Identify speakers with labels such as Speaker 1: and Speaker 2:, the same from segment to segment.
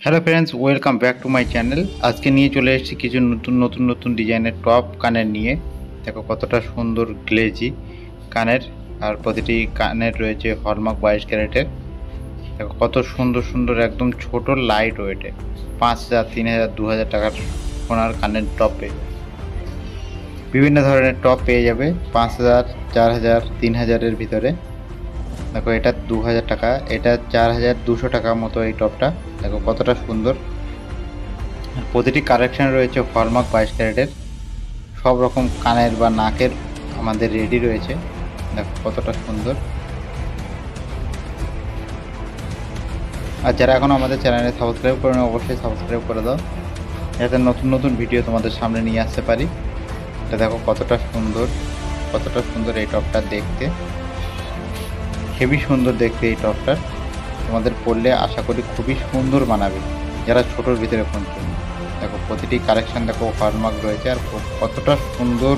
Speaker 1: Hello friends, welcome back to my channel. আজকে নিয়ে চলে এসেছি কিছু নতুন ডিজাইনের টপ কানের নিয়ে। দেখো কতটা সুন্দর গ্লেজি কানের, আর প্রতিটি কানের রয়েছে হলমার্ক 22 ক্যারেটের। দেখো কত সুন্দর সুন্দর একদম ছোট লাইট ওয়েটে 5000, 3000, 2000 টাকার সোনার কানের টপে বিভিন্ন ধরনের টপ পেয়ে যাবে 5000, 4000, 3000-এর ভিতরে। দেখো এটা 2000 টাকা, এটা 4200 টাকা মতো এই টপটা। দেখো কতটা সুন্দর। প্রতিটি কালেকশন রয়েছে হলমার্ক 22 ক্যারেটের। সব রকম কানের বা নাকের আমাদের রেডি রয়েছে। দেখো কতটা সুন্দর। আর যারা এখন আমাদের চ্যানেলে সাবস্ক্রাইব করে না, অবশ্যই সাবস্ক্রাইব করে দাও, যাতে নতুন নতুন ভিডিও তোমাদের সামনে নিয়ে আসতে পারি। এটা দেখো কতটা সুন্দর, কতটা সুন্দর এই টপটা দেখতে। হেভি সুন্দর দেখতে এই টপটা। তোমাদের পরলে আশা করি খুবই সুন্দর মানাবে যারা ছোটোর ভিতরে খুঁজছে। দেখো প্রতিটি কালেকশন দেখো হলমার্ক রয়েছে, আর কতটা সুন্দর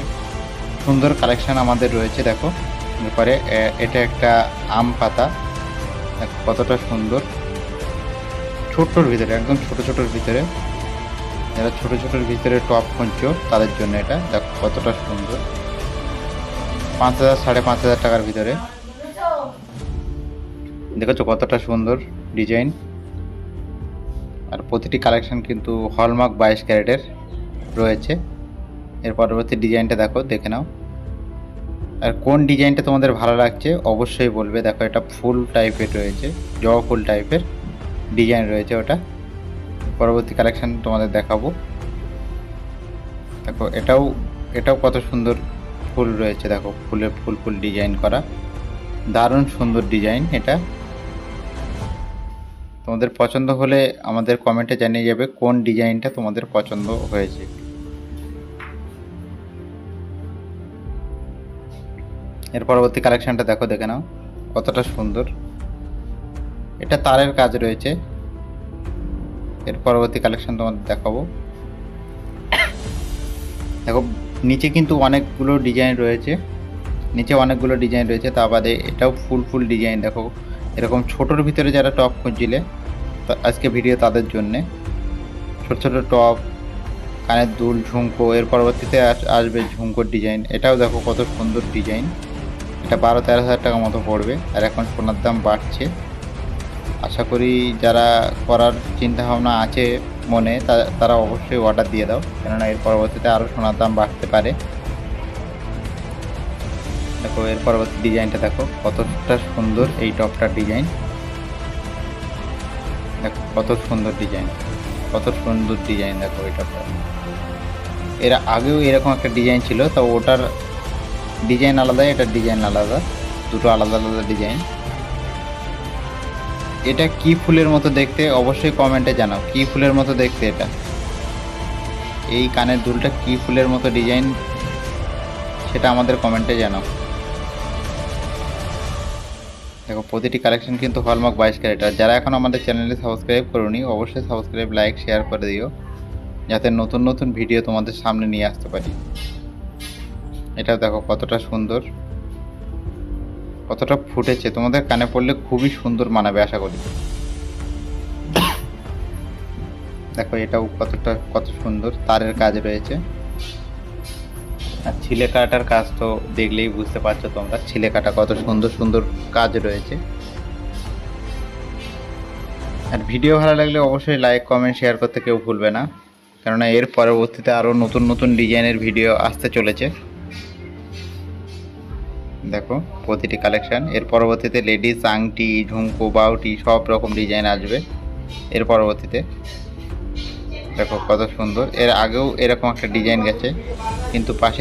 Speaker 1: সুন্দর কালেকশন আমাদের রয়েছে। দেখো এরপরে এটা একটা আম পাতা, দেখো কতটা সুন্দর। ছোট্টর ভিতরে, একদম ছোট ছোটোর ভিতরে, যারা ছোট ছোটোর ভিতরে টপ খুঁজছো তাদের জন্য এটা। দেখো কতটা সুন্দর, 5000, 5500 টাকার ভিতরে। দেখেছো কতটা সুন্দর ডিজাইন। আর প্রতিটি কালেকশন কিন্তু হলমার্ক 22 ক্যারেটের রয়েছে। এর পরবর্তী ডিজাইনটা দেখো, দেখে নাও। আর কোন ডিজাইনটা তোমাদের ভালো লাগছে অবশ্যই বলবে। দেখো এটা ফুল টাইপের রয়েছে, জবা ফুল টাইপের ডিজাইন রয়েছে ওটা। পরবর্তী কালেকশন তোমাদের দেখাবো। দেখো এটাও কত সুন্দর ফুল রয়েছে। দেখো ফুলের ফুল ডিজাইন করা, দারুণ সুন্দর ডিজাইন এটা। তোমাদের পছন্দ হলে আমাদের কমেন্টে জানিয়ে যাবে কোন ডিজাইনটা তোমাদের পছন্দ হয়েছে। এর পরবর্তী কালেকশনটা দেখো, দেখে নাও কতটা সুন্দর। এটা তারের কাজ রয়েছে। এর পরবর্তী কালেকশন তোমাদের দেখাবো। দেখো নিচে কিন্তু অনেকগুলো ডিজাইন রয়েছে, তা বাদে এটাও ফুল ডিজাইন। দেখো এরকম ছোটোর ভিতরে যারা টপ খুঁজছিলে আজকে ভিডিও তাদের জন্যে। ছোট ছোট টপ, কানের দুল, ঝুমকো। এর পরবর্তীতে আসবে ঝুমকোর ডিজাইন। এটাও দেখো কত সুন্দর ডিজাইন। এটা 12-13 হাজার টাকা মতো পড়বে, আর এখন সোনার দাম বাড়ছে। আশা করি যারা করার চিন্তাভাবনা আছে মনে, তারা অবশ্যই অর্ডার দিয়ে দাও, কেননা এর পরবর্তীতে আরও সোনার দাম বাড়তে পারে। দেখো এর পরবর্তী ডিজাইনটা দেখো কতটা সুন্দর এই টপটার ডিজাইন। দেখো কত সুন্দর ডিজাইন, কত সুন্দর ডিজাইন। দেখো এই টপটা এর আগেও এরকম একটা ডিজাইন ছিল, তো ওটার ডিজাইন আলাদা, এটার ডিজাইন আলাদা, দুটো আলাদা আলাদা ডিজাইন। এটা কি ফুলের মতো দেখতে অবশ্যই কমেন্টে জানাও, কি ফুলের মতো দেখতে এটা। এই কানের দুলটা কি ফুলের মতো ডিজাইন সেটা আমাদের কমেন্টে জানাও। দেখো প্রতিটি কালেকশন কিন্তু হলমার্ক 22 ক্যারেট। আর যারা এখন আমাদের চ্যানেলে সাবস্ক্রাইব করোনি অবশ্যই সাবস্ক্রাইব, লাইক, শেয়ার করে দিও, যাতে নতুন নতুন ভিডিও তোমাদের সামনে নিয়ে আসতে পারি। এটাও দেখো কতটা সুন্দর, কতটা ফুটেছে। তোমাদের কানে পড়লে খুবই সুন্দর মানাবে আশা করি। দেখো এটাও কত সুন্দর, তারের কাজ রয়েছে। আর ছিলে কাটার কাজ তো দেখলেই বুঝতে পারছো তোমরা, ছিলে কাটা কত সুন্দর সুন্দর কাজ রয়েছে। আর ভিডিও ভালো লাগলে অবশ্যই লাইক, কমেন্ট, শেয়ার করতে কেউ ভুলবে না, কেননা এর পরবর্তীতে আরও নতুন নতুন ডিজাইনের ভিডিও আসতে চলেছে। দেখো প্রতিটি কালেকশান। এর পরবর্তীতে লেডিস আংটি, ঝুমকো, বাউটি সব রকম ডিজাইন আসবে এর পরবর্তীতে। দেখো কত সুন্দর। এর আগেও এরকম একটা ডিজাইন গেছে, কিন্তু পাশে